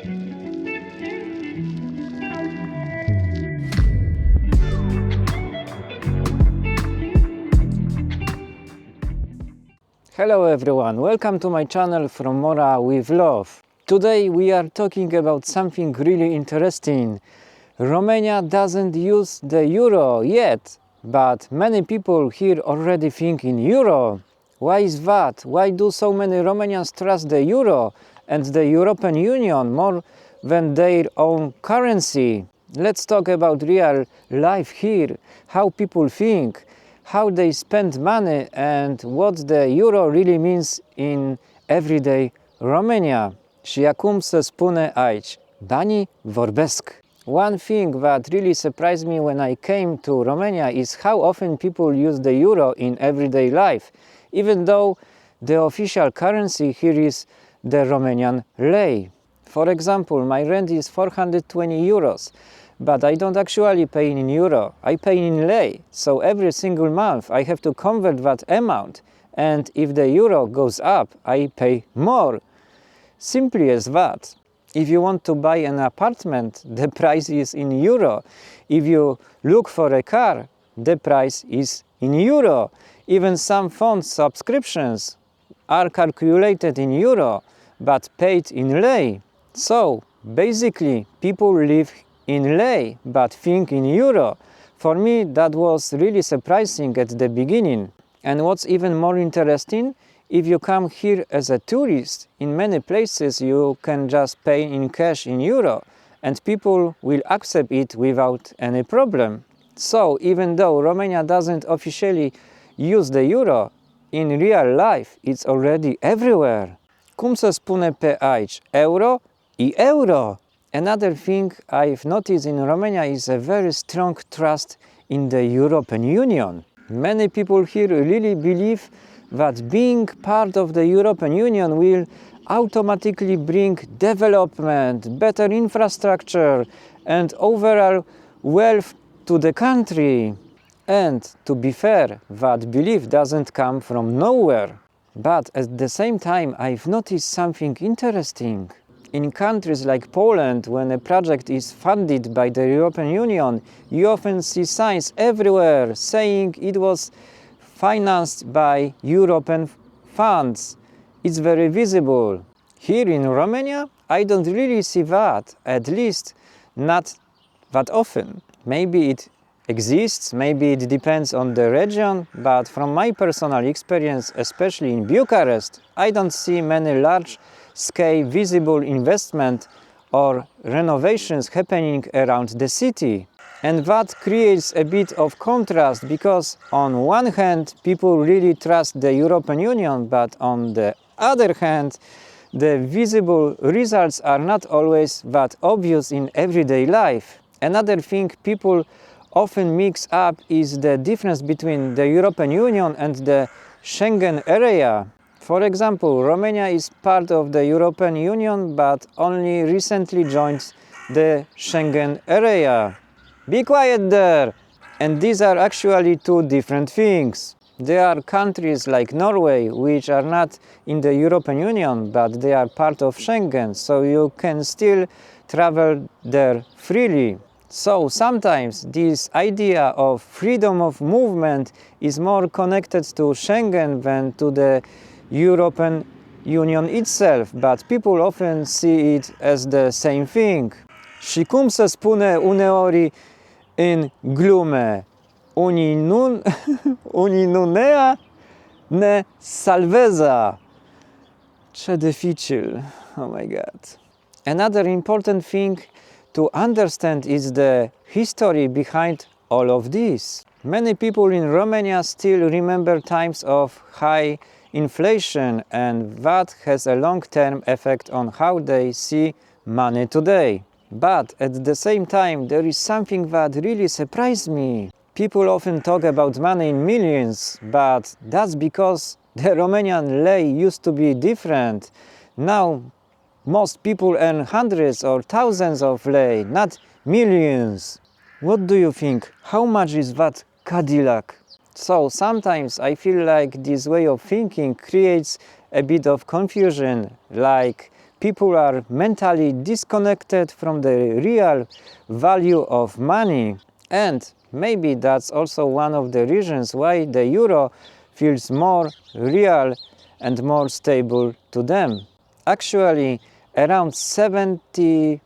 Hello everyone, welcome to my channel From Mora with Love. Today we are talking about something really interesting. Romania doesn't use the euro yet, but many people here already think in euro. Why is that? Why do so many Romanians trust the euro and the European Union more than their own currency? Let's talk about real life here, how people think, how they spend money and what the euro really means in everyday Romania. Și acum să spune aici, banii vorbesc. One thing that really surprised me when I came to Romania is how often people use the euro in everyday life, even though the official currency here is the Romanian lei. For example, my rent is 420 euros. But I don't actually pay in euro, I pay in lei, so every single month I have to convert that amount, and if the euro goes up, I pay more. Simply as that. If you want to buy an apartment, the price is in euro. If you look for a car, the price is in euro. Even some phone subscriptions are calculated in euro, but paid in lei. So, basically, people live in lei, but think in euro. For me, that was really surprising at the beginning. And what's even more interesting, if you come here as a tourist, in many places you can just pay in cash in euro, and people will accept it without any problem. So, even though Romania doesn't officially use the euro, in real life it's already everywhere. Cum se spune pe aici? Euro I euro. Another thing I've noticed in Romania is a very strong trust in the European Union. Many people here really believe that being part of the European Union will automatically bring development, better infrastructure, and overall wealth to the country. And to be fair, that belief doesn't come from nowhere. But at the same time, I've noticed something interesting. In countries like Poland, when a project is funded by the European Union, you often see signs everywhere saying it was financed by European funds. It's very visible. Here in Romania, I don't really see that, at least not that often. Maybe it exists, maybe it depends on the region, but from my personal experience, especially in Bucharest, I don't see many large-scale visible investment or renovations happening around the city. And that creates a bit of contrast, because on one hand people really trust the European Union, but on the other hand the visible results are not always that obvious in everyday life. Another thing people often mix up is the difference between the European Union and the Schengen area. For example, Romania is part of the European Union but only recently joined the Schengen area. Be quiet there! And these are actually two different things. There are countries like Norway which are not in the European Union, but they are part of Schengen, so you can still travel there freely. So sometimes this idea of freedom of movement is more connected to Schengen than to the European Union itself, but people often see it as the same thing. Și cum se spune uneori în glume, Uniunea ne salvează. Ce dificil. Oh my God. Another important thing to understand is the history behind all of this. Many people in Romania still remember times of high inflation, and that has a long-term effect on how they see money today. But at the same time, there is something that really surprised me. People often talk about money in millions, but that's because the Romanian lei used to be different. Now, most people earn hundreds or thousands of lei, not millions. What do you think? How much is that Cadillac? So sometimes I feel like this way of thinking creates a bit of confusion, like people are mentally disconnected from the real value of money. And maybe that's also one of the reasons why the euro feels more real and more stable to them. Actually, around 70%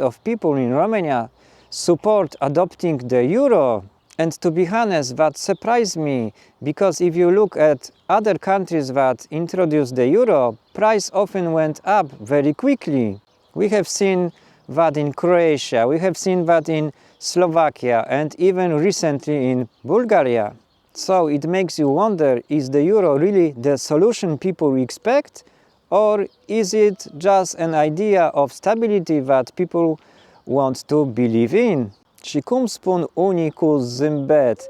of people in Romania support adopting the euro. And to be honest, that surprised me, because if you look at other countries that introduced the euro, price often went up very quickly. We have seen that in Croatia, we have seen that in Slovakia, and even recently in Bulgaria. So it makes you wonder, is the euro really the solution people expect? Or is it just an idea of stability that people want to believe in? Și cum spun unii cu zâmbet,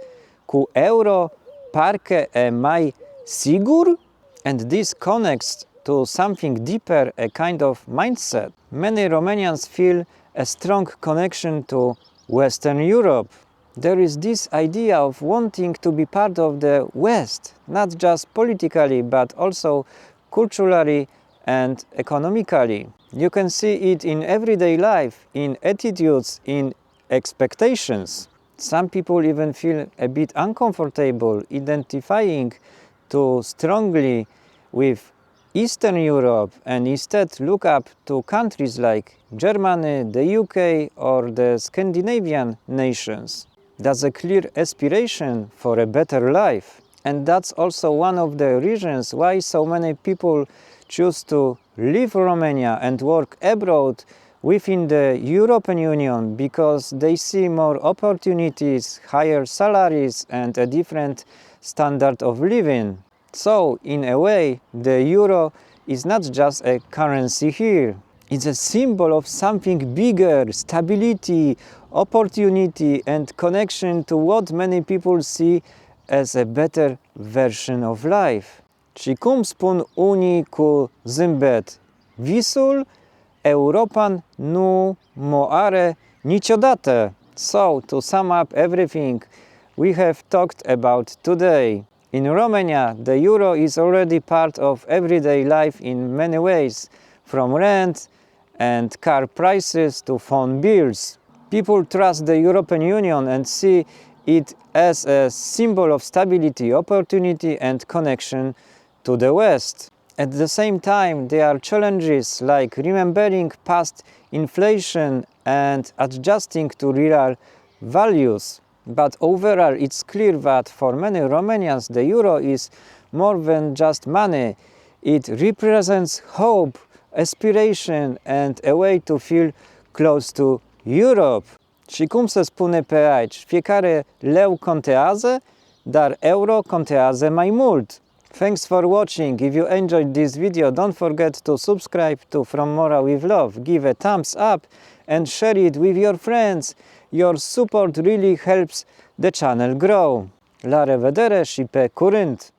cu euro parcă e mai sigur? And this connects to something deeper, a kind of mindset. Many Romanians feel a strong connection to Western Europe. There is this idea of wanting to be part of the West, not just politically, but also culturally and economically. You can see it in everyday life, in attitudes, in expectations. Some people even feel a bit uncomfortable identifying too strongly with Eastern Europe and instead look up to countries like Germany, the UK, or the Scandinavian nations. That's a clear aspiration for a better life. And that's also one of the reasons why so many people choose to leave Romania and work abroad within the European Union, because they see more opportunities, higher salaries, and a different standard of living. So, in a way, the euro is not just a currency here. It's a symbol of something bigger, stability, opportunity, and connection to what many people see as a better version of life. Și cum spun unii cu zâmbet, visul European nu moare niciodată. So, to sum up everything we have talked about today, in Romania, the euro is already part of everyday life in many ways, from rent and car prices to phone bills. People trust the European Union and see it as a symbol of stability, opportunity, and connection to the West. At the same time, there are challenges like remembering past inflation and adjusting to real values. But overall, it's clear that for many Romanians, the euro is more than just money. It represents hope, aspiration, and a way to feel close to Europe. Și cum se spune pe aici, fiecare leu contează, dar euro contează mai mult. Thanks for watching. If you enjoyed this video, don't forget to subscribe to From Mora with Love, give a thumbs up and share it with your friends. Your support really helps the channel grow. La revedere și pe curând!